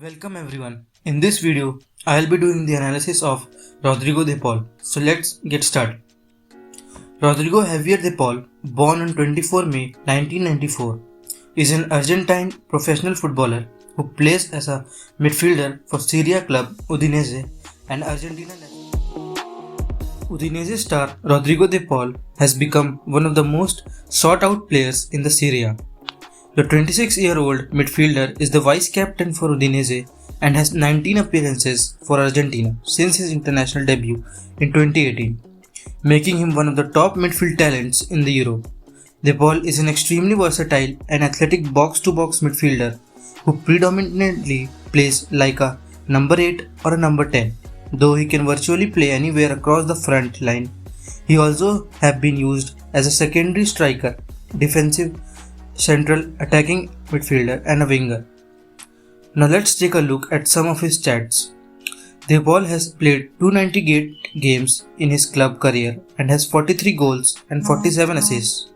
Welcome everyone. In this video, I will be doing the analysis of Rodrigo de Paul. So let's get started. Rodrigo Javier de Paul, born on 24 May 1994, is an Argentine professional footballer who plays as a midfielder for Serie A club Udinese and Argentina. Udinese star Rodrigo de Paul has become one of the most sought-out players in the Serie A. The 26-year-old midfielder is the vice-captain for Udinese and has 19 appearances for Argentina since his international debut in 2018, making him one of the top midfield talents in the Europe. De Paul is an extremely versatile and athletic box-to-box midfielder who predominantly plays like a number 8 or a number 10, though he can virtually play anywhere across the front line. He also have been used as a secondary striker, defensive central attacking midfielder and a winger. Now let's take a look at some of his stats. De Paul has played 298 games in his club career and has 43 goals and 47 assists.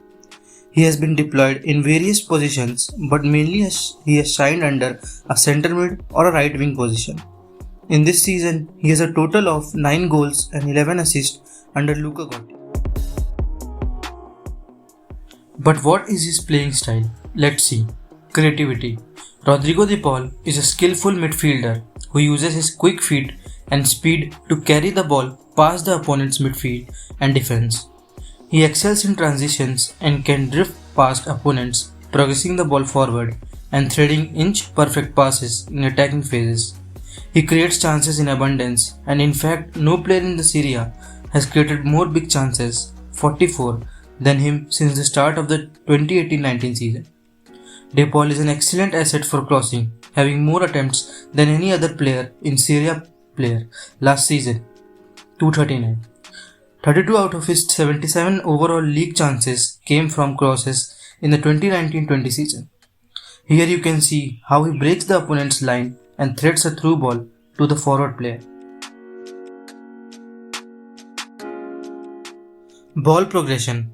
He has been deployed in various positions, but mainly he has shined under a centre mid or a right wing position. In this season, he has a total of 9 goals and 11 assists under Luca Gotti. But what is his playing style? Let's see. Creativity. Rodrigo de Paul is a skillful midfielder who uses his quick feet and speed to carry the ball past the opponent's midfield and defense. He excels in transitions and can drift past opponents, progressing the ball forward and threading inch-perfect passes in attacking phases. He creates chances in abundance, and in fact, no player in the Serie A has created more big chances, 44, than him since the start of the 2018-19 season. De Paul is an excellent asset for crossing, having more attempts than any other player in Serie A player last season, 239. 32 out of his 77 overall league chances came from crosses in the 2019-20 season. Here you can see how he breaks the opponent's line and threads a through ball to the forward player. Ball progression.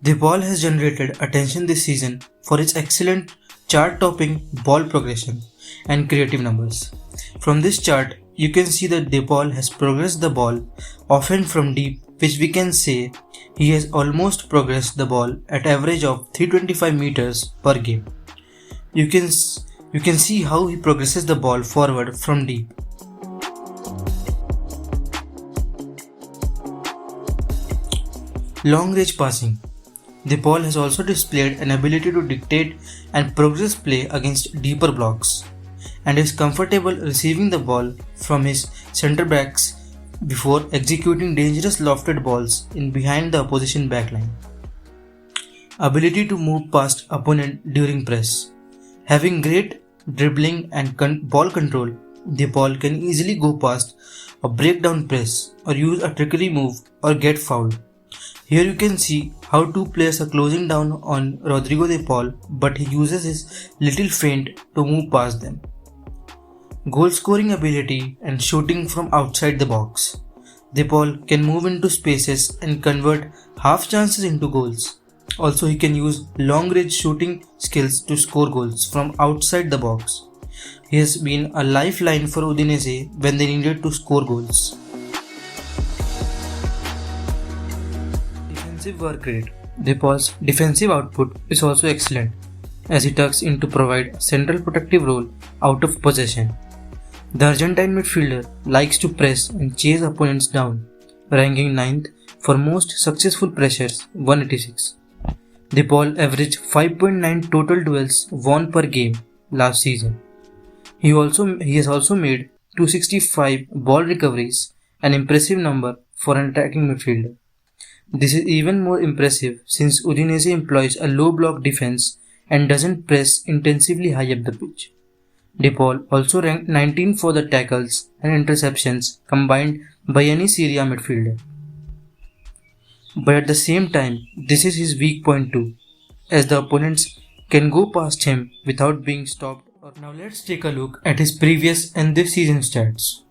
De Paul has generated attention this season for its excellent chart-topping ball progression and creative numbers. From this chart, you can see that De Paul has progressed the ball often from deep, which we can say he has almost progressed the ball at average of 325 meters per game. You can see how he progresses the ball forward from deep. Long range passing. De Paul has also displayed an ability to dictate and progress play against deeper blocks, and is comfortable receiving the ball from his centre backs before executing dangerous lofted balls in behind the opposition backline. Ability to move past opponent during press. Having great dribbling and ball control, De Paul can easily go past a breakdown press or use a trickery move or get fouled. Here you can see how two players are closing down on Rodrigo de Paul, but he uses his little feint to move past them. Goal scoring ability and shooting from outside the box. De Paul can move into spaces and convert half chances into goals. Also, he can use long range shooting skills to score goals from outside the box. He has been a lifeline for Udinese when they needed to score goals. Defensive work rate. De Paul's defensive output is also excellent, as he tucks in to provide a central protective role out of possession. The Argentine midfielder likes to press and chase opponents down, ranking 9th for most successful pressures, 186. De Paul averaged 5.9 total duels won per game last season. He has also made 265 ball recoveries, an impressive number for an attacking midfielder. This is even more impressive since Udinese employs a low block defense and doesn't press intensively high up the pitch. De Paul also ranked 19 for the tackles and interceptions combined by any Serie A midfielder. But at the same time, this is his weak point too, as the opponents can go past him without being stopped. Now let's take a look at his previous and this season stats.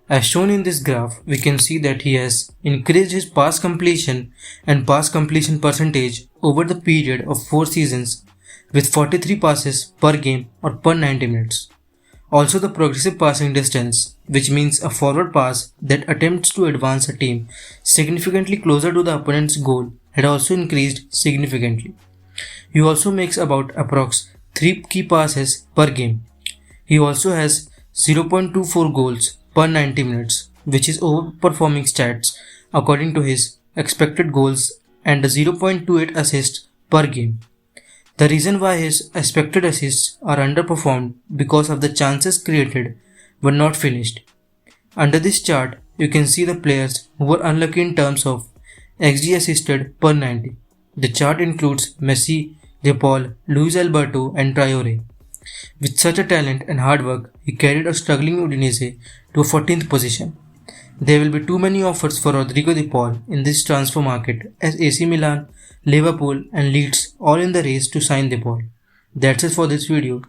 As shown in this graph, we can see that he has increased his pass completion and pass completion percentage over the period of 4 seasons with 43 passes per game or per 90 minutes. Also, the progressive passing distance, which means a forward pass that attempts to advance a team significantly closer to the opponent's goal, had also increased significantly. He also makes about approx 3 key passes per game. He also has 0.24 goals per 90 minutes, which is overperforming stats according to his expected goals, and a 0.28 assists per game. The reason why his expected assists are underperformed because of the chances created were not finished. Under this chart, you can see the players who were unlucky in terms of XG assisted per 90. The chart includes Messi, De Paul, Luis Alberto and Traore. With such a talent and hard work, he carried a struggling Udinese to a 14th position. There will be too many offers for Rodrigo De Paul in this transfer market, as AC Milan, Liverpool and Leeds all in the race to sign De Paul. That's it for this video.